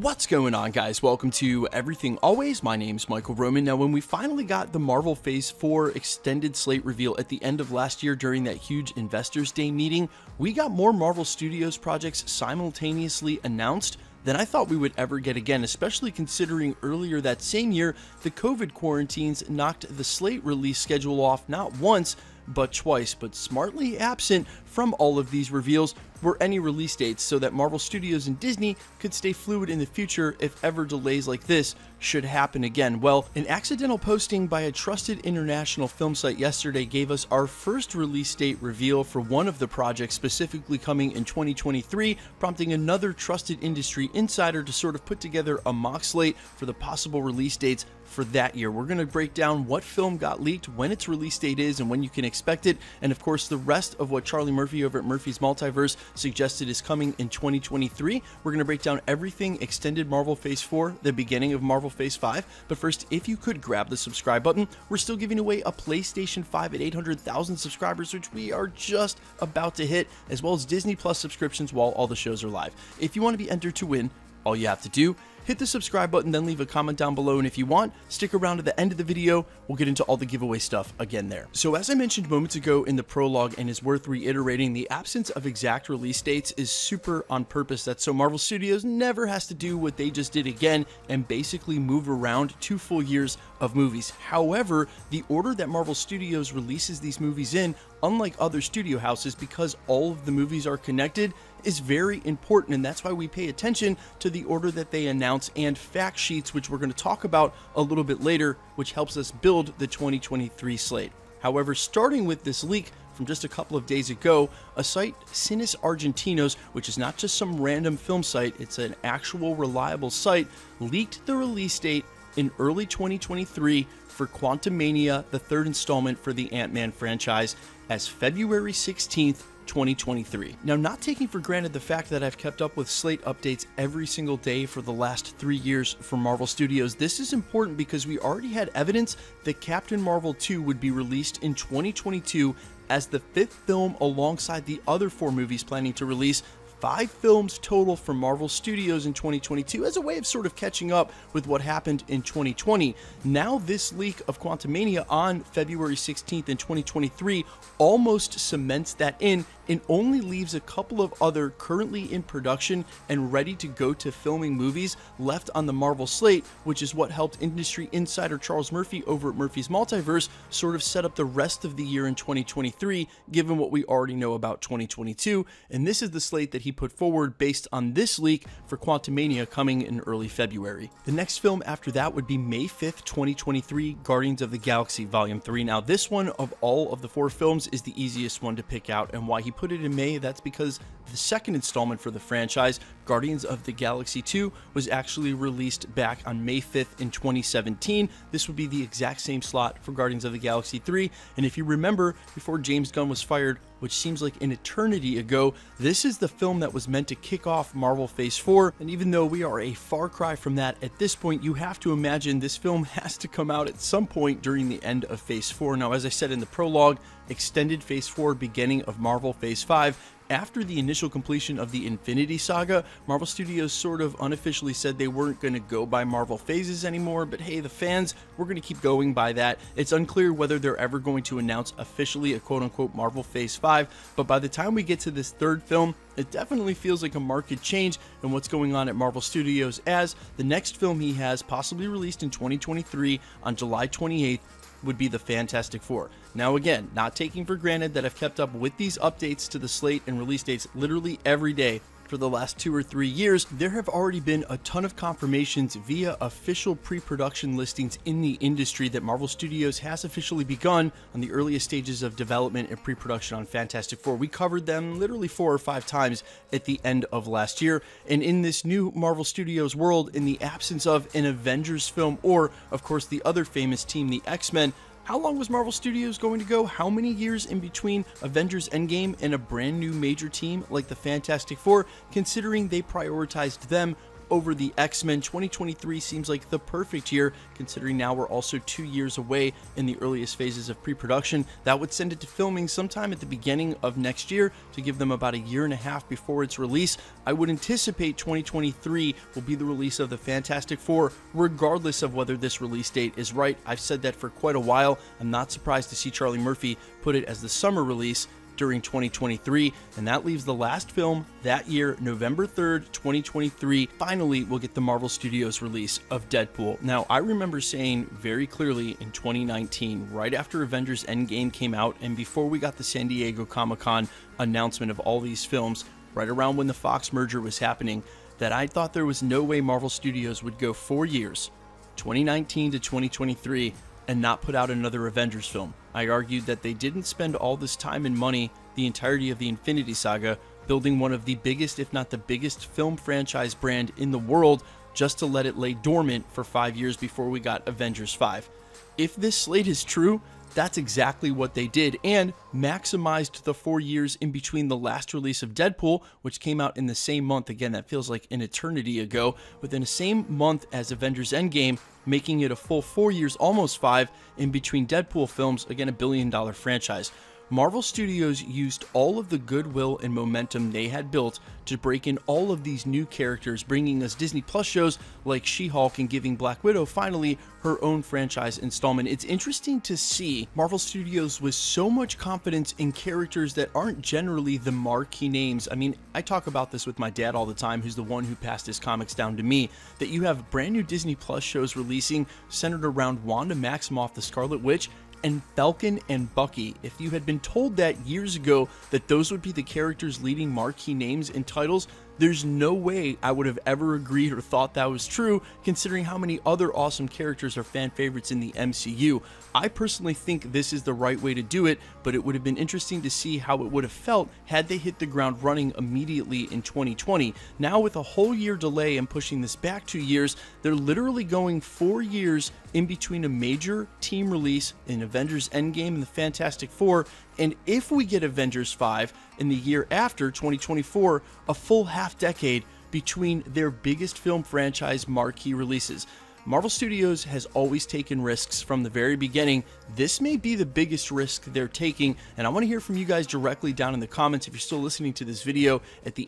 What's going on, guys? Welcome to Everything Always. My name's Michael Roman. Now, when we finally got the Marvel Phase 4 extended slate reveal at the end of last year during that huge Investors Day meeting, we got more Marvel Studios projects simultaneously announced than I thought we would ever get again, especially considering earlier that same year, the COVID quarantines knocked the slate release schedule off not once, but twice. But smartly absent from all of these reveals were any release dates, so that Marvel Studios and Disney could stay fluid in the future if ever delays like this should happen again. Well, an accidental posting by a trusted international film site yesterday gave us our first release date reveal for one of the projects, specifically coming in 2023, prompting another trusted industry insider to sort of put together a mock slate for the possible release dates for that year. We're going to break down what film got leaked, when its release date is, and when you can expect it, and of course the rest of what Charlie Murphy over at Murphy's Multiverse suggested is coming in 2023. We're going to break down everything extended Marvel Phase 4, the beginning of Marvel Phase 5, but first, if you could grab the subscribe button, we're still giving away a PlayStation 5 at 800,000 subscribers, which we are just about to hit, as well as Disney Plus subscriptions while all the shows are live. If you want to be entered to win, all you have to do, hit the subscribe button, then leave a comment down below, and if you want, stick around to the end of the video. We'll get into all the giveaway stuff again there. So as I mentioned moments ago in the prologue, and is worth reiterating, the absence of exact release dates is super on purpose. That's so Marvel Studios never has to do what they just did again and basically move around 2 full years of movies. However, the order that Marvel Studios releases these movies in, unlike other studio houses, because all of the movies are connected, is very important, and that's why we pay attention to the order that they announce and fact sheets, which we're going to talk about a little bit later, which helps us build the 2023 slate. However, starting with this leak from just a couple of days ago, a site, Cines Argentinos, which is not just some random film site, it's an actual reliable site, leaked the release date in early 2023 for Quantumania, the third installment for the Ant-Man franchise, as February 16th, 2023. Now, not taking for granted the fact that I've kept up with slate updates every single day for the last 3 years for Marvel Studios, this is important because we already had evidence that Captain Marvel 2 would be released in 2022 as the 5th film alongside the other 4 movies planning to release. 5 films total from Marvel Studios in 2022 as a way of sort of catching up with what happened in 2020. Now this leak of Quantumania on February 16th in 2023 almost cements that in and only leaves a couple of other currently in production and ready to go to filming movies left on the Marvel slate, which is what helped industry insider Charles Murphy over at Murphy's Multiverse sort of set up the rest of the year in 2023, given what we already know about 2022. And this is the slate that he put forward based on this leak for Quantumania coming in early February. The next film after that would be May 5th, 2023, Guardians of the Galaxy Volume 3. Now, this one of all of the 4 films is the easiest one to pick out, and why he put it in May, that's because the second installment for the franchise, Guardians of the Galaxy 2, was actually released back on May 5th in 2017. This would be the exact same slot for Guardians of the Galaxy 3, and if you remember, before James Gunn was fired, which seems like an eternity ago, this is the film that was meant to kick off Marvel Phase 4, and even though we are a far cry from that at this point, you have to imagine this film has to come out at some point during the end of Phase 4. Now, as I said in the prologue, extended Phase 4, beginning of Marvel Phase 5, after the initial completion of the Infinity Saga, Marvel Studios sort of unofficially said they weren't going to go by Marvel phases anymore, but hey, the fans, we're going to keep going by that. It's unclear whether they're ever going to announce officially a quote-unquote Marvel Phase 5, but by the time we get to this third film, it definitely feels like a marked change in what's going on at Marvel Studios, as the next film he has, possibly released in 2023 on July 28th, would be the Fantastic Four. Now again, not taking for granted that I've kept up with these updates to the slate and release dates literally every day for the last 2 or 3 years, there have already been a ton of confirmations via official pre-production listings in the industry that Marvel Studios has officially begun on the earliest stages of development and pre-production on Fantastic Four. We covered them literally 4 or 5 times at the end of last year, and in this new Marvel Studios world, in the absence of an Avengers film or, of course, the other famous team, the X-Men, how long was Marvel Studios going to go? How many years in between Avengers Endgame and a brand new major team like the Fantastic Four, considering they prioritized them over the X-Men, 2023 seems like the perfect year, considering now we're also 2 years away in the earliest phases of pre-production. That would send it to filming sometime at the beginning of next year to give them about a year and a half before its release. I would anticipate 2023 will be the release of the Fantastic Four, regardless of whether this release date is right. I've said that for quite a while. I'm not surprised to see Charlie Murphy put it as the summer release during 2023, and that leaves the last film that year, November 3rd, 2023. Finally, we'll get the Marvel Studios release of Deadpool. Now, I remember saying very clearly in 2019, right after Avengers Endgame came out and before we got the San Diego Comic-Con announcement of all these films, right around when the Fox merger was happening, that I thought there was no way Marvel Studios would go 4 years, 2019 to 2023, and not put out another Avengers film. I argued that they didn't spend all this time and money, the entirety of the Infinity Saga, building one of the biggest, if not the biggest, film franchise brand in the world, just to let it lay dormant for 5 years before we got Avengers 5. If this slate is true, that's exactly what they did, and maximized the 4 years in between the last release of Deadpool, which came out in the same month. Again, that feels like an eternity ago, within the same month as Avengers Endgame, making it a full 4 years, almost 5, in between Deadpool films, again, a billion-dollar franchise. Marvel Studios used all of the goodwill and momentum they had built to break in all of these new characters, bringing us Disney Plus shows like She-Hulk and giving Black Widow finally her own franchise installment. It's interesting to see Marvel Studios with so much confidence in characters that aren't generally the marquee names. I mean, I talk about this with my dad all the time, who's the one who passed his comics down to me, that you have brand new Disney Plus shows releasing centered around Wanda Maximoff, the Scarlet Witch, and Falcon and Bucky. If you had been told that years ago that those would be the characters leading marquee names and titles, there's no way I would have ever agreed or thought that was true, considering how many other awesome characters are fan favorites in the MCU. I personally think this is the right way to do it, but it would have been interesting to see how it would have felt had they hit the ground running immediately in 2020. Now, with a whole year delay and pushing this back 2 years, they're literally going 4 years in between a major team release in Avengers Endgame and the Fantastic Four, and if we get Avengers 5 in the year after, 2024, a full half decade between their biggest film franchise marquee releases. Marvel Studios has always taken risks from the very beginning. This may be the biggest risk they're taking, and I want to hear from you guys directly down in the comments if you're still listening to this video at the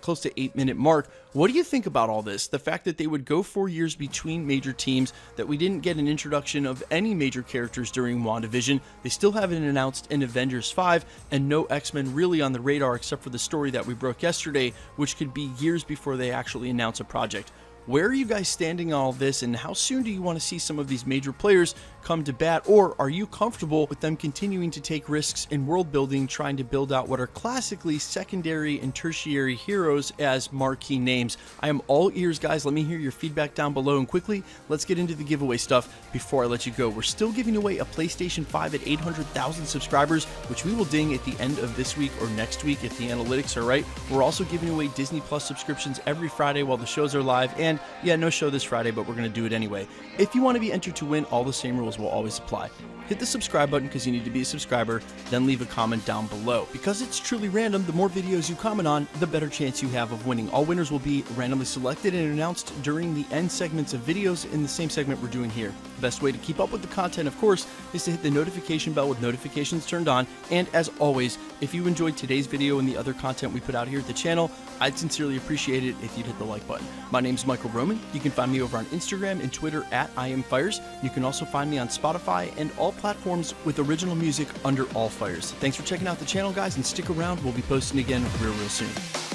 close to 8 minute mark. What do you think about all this? The fact that they would go 4 years between major teams, that we didn't get an introduction of any major characters during WandaVision, they still haven't announced an Avengers 5, and no X-Men really on the radar except for the story that we broke yesterday, which could be years before they actually announce a project. Where are you guys standing on all this, and how soon do you want to see some of these major players come to bat, or are you comfortable with them continuing to take risks in world building, trying to build out what are classically secondary and tertiary heroes as marquee names? I am all ears, guys. Let me hear your feedback down below, and quickly, let's get into the giveaway stuff before I let you go. We're still giving away a PlayStation 5 at 800,000 subscribers, which we will ding at the end of this week or next week if the analytics are right. We're also giving away Disney Plus subscriptions every Friday while the shows are live, and yeah, no show this Friday, but we're going to do it anyway. If you want to be entered to win, all the same rules will always apply. Hit the subscribe button because you need to be a subscriber, then leave a comment down below. Because it's truly random, the more videos you comment on, the better chance you have of winning. All winners will be randomly selected and announced during the end segments of videos in the same segment we're doing here. The best way to keep up with the content, of course, is to hit the notification bell with notifications turned on. And as always, if you enjoyed today's video and the other content we put out here at the channel, I'd sincerely appreciate it if you'd hit the like button. My name's Michael Roman. You can find me over on Instagram and Twitter at IamFires. You can also find me on Spotify and all platforms with original music under All Fires. Thanks for checking out the channel, guys, and stick around. We'll be posting again real soon.